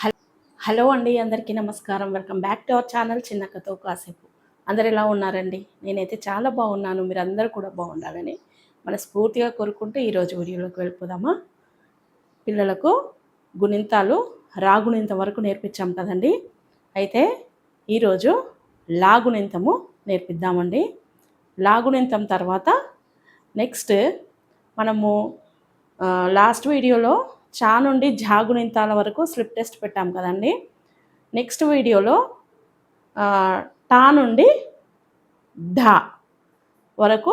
Hello అండి, అందరికీ నమస్కారం. Welcome back to our channel చిన్నక్కతో కాసేపు. అందరు ఎలా ఉన్నారండి? నేనైతే చాలా బాగున్నాను. మీరు అందరూ కూడా బాగుండాలని మనస్ఫూర్తిగా కోరుకుంటూ ఈరోజు వీడియోలోకి వెళ్ళిపోదామా. పిల్లలకు గుణింతాలు రాగుణింత వరకు నేర్పించాం కదండి. అయితే ఈరోజు లాగుణింతము నేర్పిద్దామండి. లాగుణింతం తర్వాత నెక్స్ట్ మనము లాస్ట్ వీడియోలో చా నుండి జాగుణింతాల వరకు స్లిప్ టెస్ట్ పెట్టాం కదండి. నెక్స్ట్ వీడియోలో టా నుండి ఢా వరకు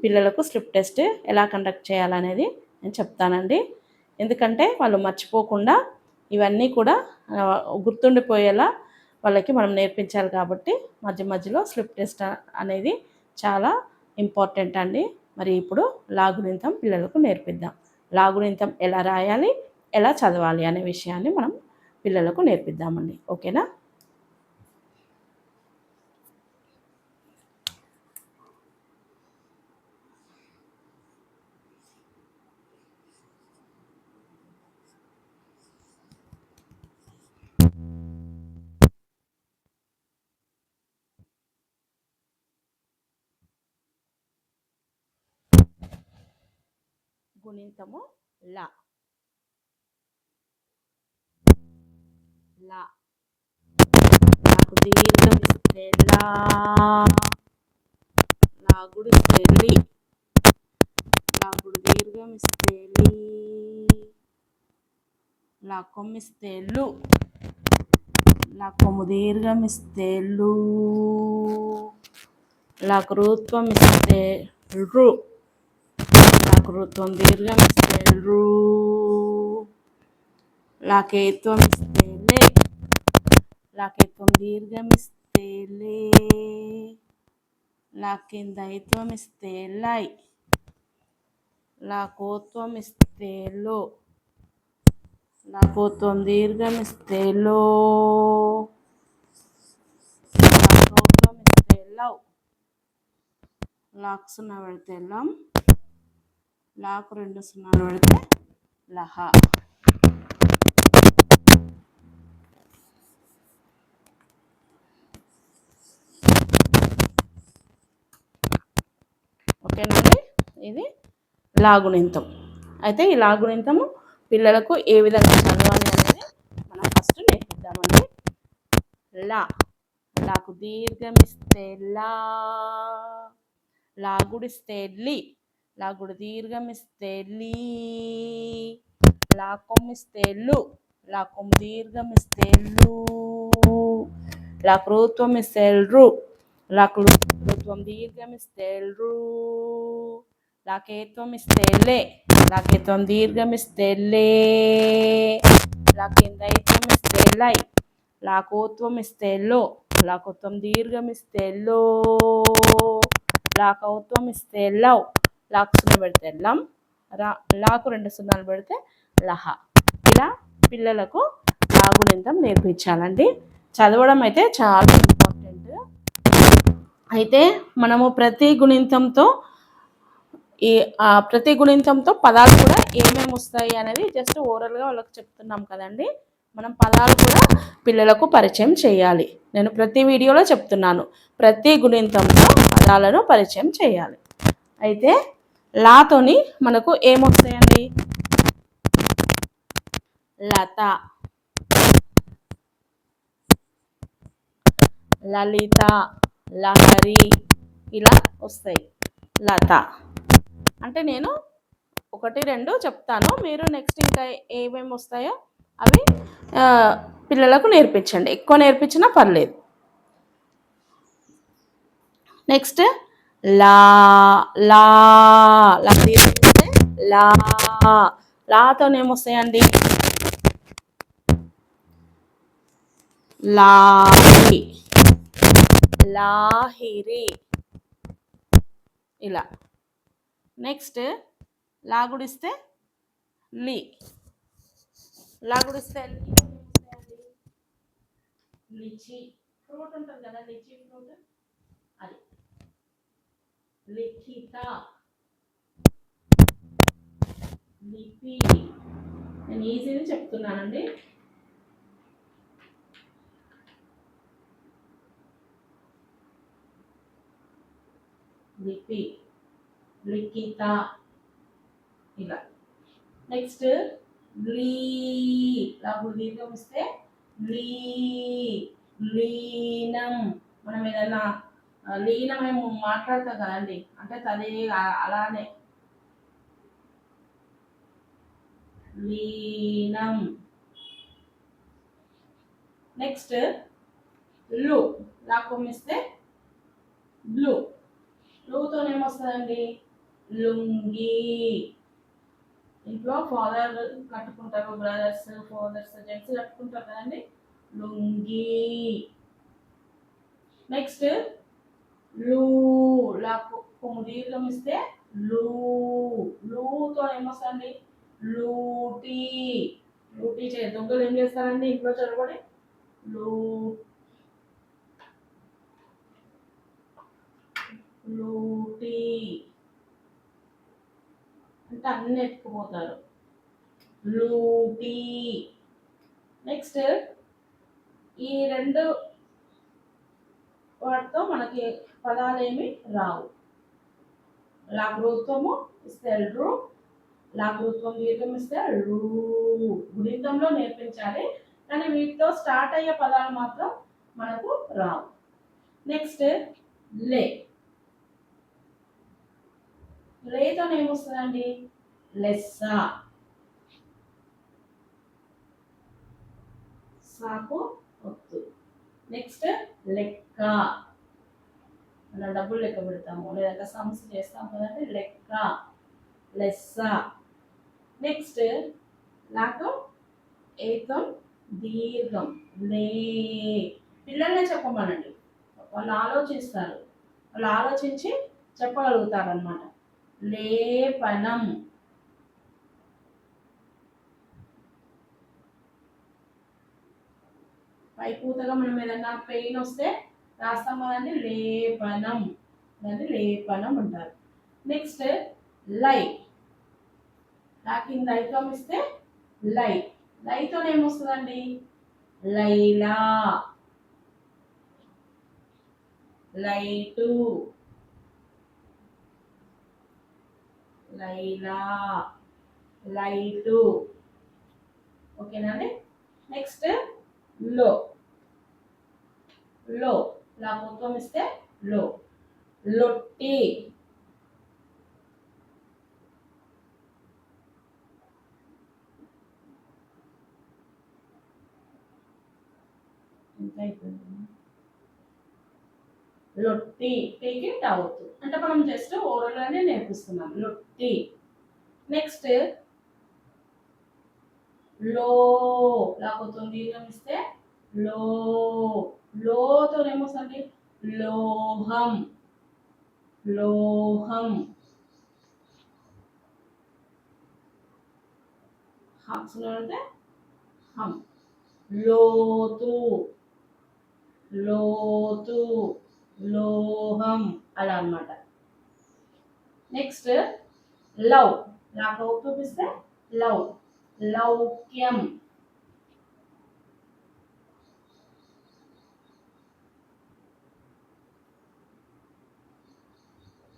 పిల్లలకు స్లిప్ టెస్ట్ ఎలా కండక్ట్ చేయాలనేది నేను చెప్తానండి. ఎందుకంటే వాళ్ళు మర్చిపోకుండా ఇవన్నీ కూడా గుర్తుండిపోయేలా వాళ్ళకి మనం నేర్పించాలి కాబట్టి మధ్య మధ్యలో స్లిప్ టెస్ట్ అనేది చాలా ఇంపార్టెంట్ అండి. మరి ఇప్పుడు లాగుణింతం పిల్లలకు నేర్పిద్దాం. లాగుణింతం ఎలా రాయాలి, ఎలా చదవాలి అనే విషయాన్ని మనం పిల్లలకు నేర్పిద్దామండి. ఓకేనా? గుణింతము లా లా నాకు దీర్ఘం ఇస్తే లా, లాగుడిస్తే లి, లాగుడు దీర్ఘం ఇస్తే లీ, లా కొమ్మిస్తే లు, లా కొమ్ము దీర్ఘం ఇస్తే లు, లాకు రూత్వం ఇస్తే రు, లాకు రూత్వం దీర్ఘం ఇస్తే రు, లాకేత్వం ఇస్తే లే, లాకేత్వం దీర్ఘం ఇస్తే లే, లాకిందైత్వం ఇస్తే లై, లాకోత్వం ఇస్తే లో, లాకోత్వం దీర్ఘం ఇస్తే లో, లాకోత్వం ఇస్తే లవ్, లాకు సున్నా పెడితే లం, లాకు రెండు సున్నాలు పెడితే లహ. ఓకేనండి, ఇది లాగుణింతం. అయితే ఈ లాగుణింతము పిల్లలకు ఏ విధంగా చదవాలి అనేది మనం ఫస్ట్ నేర్పిద్దామండి. లా, లాకు దీర్ఘం ఇస్తే లా, లాగుడిస్తే లి, లాగుడు దీర్ఘం ఇస్తే లీ, లా కొమ్మిస్తే లు, లా కొమ్ము దీర్ఘం ఇస్తే లు, లాకు రూత్వం ఇస్తే రు, లాకు రూత్వం దీర్ఘం ఇస్తే రు, లాకేత్వం ఇస్తే లే, లాకేత్వం దీర్ఘం ఇస్తే లే, లాకిందైత్వం ఇస్తే లై, లాకోత్వం ఇస్తే లో, లాకోత్వం దీర్ఘం ఇస్తే లో, లాకౌత్వం ఇస్తే లవ్, లాకు సున్నా పెడితే లం, లాకు రెండు సున్నాలు పెడితే లహ. ఇలా పిల్లలకు లాగుణింతం నేర్పించాలండి. చదవడం అయితే చాలా ఇంపార్టెంట్. అయితే మనము ప్రతి గుణింతంతో పదాలు కూడా ఏమేమి వస్తాయి అనేది జస్ట్ ఓరల్గా వాళ్ళకి చెప్తున్నాం కదండి. మనం పదాలు కూడా పిల్లలకు పరిచయం చేయాలి. నేను ప్రతి వీడియోలో చెప్తున్నాను, ప్రతి గుణింతంతో పదాలను పరిచయం చేయాలి. అయితే లాతోని మనకు ఏమొస్తాయండి? లత, లలిత, లహరి ఇలా వస్తాయి. లత అంటే నేను ఒకటి రెండు చెప్తాను, మీరు నెక్స్ట్ ఇంకా ఏమేమి వస్తాయో అవి పిల్లలకు నేర్పించండి. ఎక్కువ నేర్పించినా పర్లేదు. నెక్స్ట్ లా, లా, లా తీస్తే లా, లాతోనేమొస్తాయండి? లాహి, లాహిరి ఇలా. నెక్స్ట్ లాగుడిస్తే లి, లాగుడిస్తే లిచి, ఫ్రూట్ ఉంటుంది కదా, లిచి ఫ్రూట్ అది. లిఖిత, లిపి. నేను ఈజీగా చెప్తున్నానండి. లిపి, లిఖిత ఇలా. నెక్స్ట్ లీ, లాగు దీర్ఘం ఇస్తే లీ, లీనం. మనం ఏదైనా లీనమై మాట్లాడతాం కదండి, అంటే అది అలానే లీనం. నెక్స్ట్ లు, లాకొమ్మిస్తే బ్లూ. బ్లూతో ఏమొస్తుందండి? లుంగి. ఇంట్లో ఫాదర్ కట్టుకుంటారు, బ్రదర్స్, ఫాదర్స్, జెంట్స్ కట్టుకుంటారు కదండి, లుంగి. నెక్స్ట్ లూ, లాకు దీర్ఘం ఇస్తే లూ. లూతో ఏమొస్తుందండి? లూటీ. లూటీ దొంగలు ఏం చేస్తారండి ఇంట్లో చొరబడి? లూటీ అంటే అన్ని ఎత్తుకుపోతారు, లూటీ. నెక్స్ట్ ఈ రెండు వాటితో మనకి పదాలు ఏమి రావు. లాగృత్వము ఇస్తే రు, లాగృత్వం దీర్ఘం ఇస్తే రు. గుణితంలో నేర్పించాలి, కానీ వీటితో స్టార్ట్ అయ్యే పదాలు మాత్రం మనకు రావు. నెక్స్ట్ లే, లేతో ఏమొస్తుందండి? లెస్స. సాకు ఒత్తు. నెక్స్ట్ లెక్క, మనం డబ్బులు లెక్క పెడతాము లేదా సమ్స్ చేస్తాము కదండి, లెక్క, లెస్స. నెక్స్ట్ నాకు ఏకం దీర్ఘం లే. పిల్లల్నే చెప్పమనండి, వాళ్ళు ఆలోచిస్తారు, వాళ్ళు ఆలోచించి చెప్పగలుగుతారు అనమాట. లేపనం. పైపూతగా మనం ఏదన్నా పెయిన్ వస్తే రాస్తాం కదండి, లేపనం, దాన్ని లేపనం అంటారు. నెక్స్ట్ లై, కింద ఐకం ఇస్తే లై. లైతో ఏమొస్తుందండి? లైలా, లైటు, లైలా, లైటు. ఓకేనండి. నెక్స్ట్ లో, లో మొత్తం ఇస్తే లో, లొట్టి. లొట్టి, టీకి టౌత్ అంటే మనం జస్ట్ ఓరల్ గానే నేర్పిస్తున్నాం, లొట్టి. నెక్స్ట్ లో, లాభం దీర్ఘం ఇస్తే లో. లోతో ఏమొస్తుంది? లోహం, లోహం. అంటే హం, లోతు, లోతు, లోహం అలా అన్నమాట. నెక్స్ట్ లవ్, నాకు చూపిస్తే లవ్, లౌక్యం,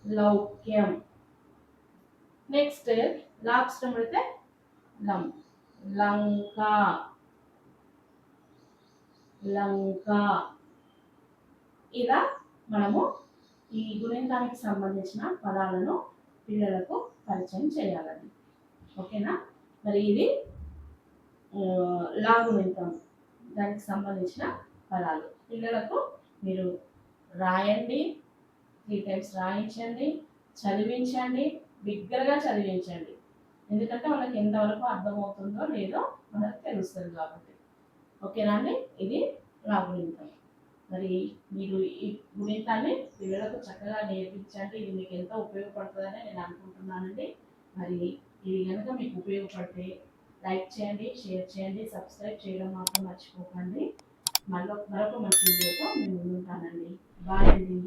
లౌక్యం. నెక్స్ట్ లాస్ట్ పెడితే లం, లంక, లంక. ఇలా మనము ఈ గుణితానికి సంబంధించిన పదాలను పిల్లలకు పరిచయం చేయాలండి. ఓకేనా? మరి ఇది లాగుణితం, దానికి సంబంధించిన పదాలు పిల్లలకు మీరు రాయండి, 3 times రాయించండి, చదివించండి, బిగ్గరగా చదివించండి. ఎందుకంటే వాళ్ళకి ఎంతవరకు అర్థమవుతుందో లేదో మనకు తెలుస్తుంది కాబట్టి. ఓకేనా అండి? ఇది లాగుణితం. మరి మీరు ఈ గుణితాన్ని పిల్లలకు చక్కగా నేర్పించండి, ఇది మీకు ఎంతో ఉపయోగపడుతుందని నేను అనుకుంటున్నానండి. మరి ఇది కనుక మీకు ఉపయోగపడితే లైక్ చేయండి, షేర్ చేయండి, సబ్స్క్రైబ్ చేయడం మాత్రం మర్చిపోకండి. మరొక మంచి వీడియోతో నేను ఉంటానండి. బాయ్ అండి.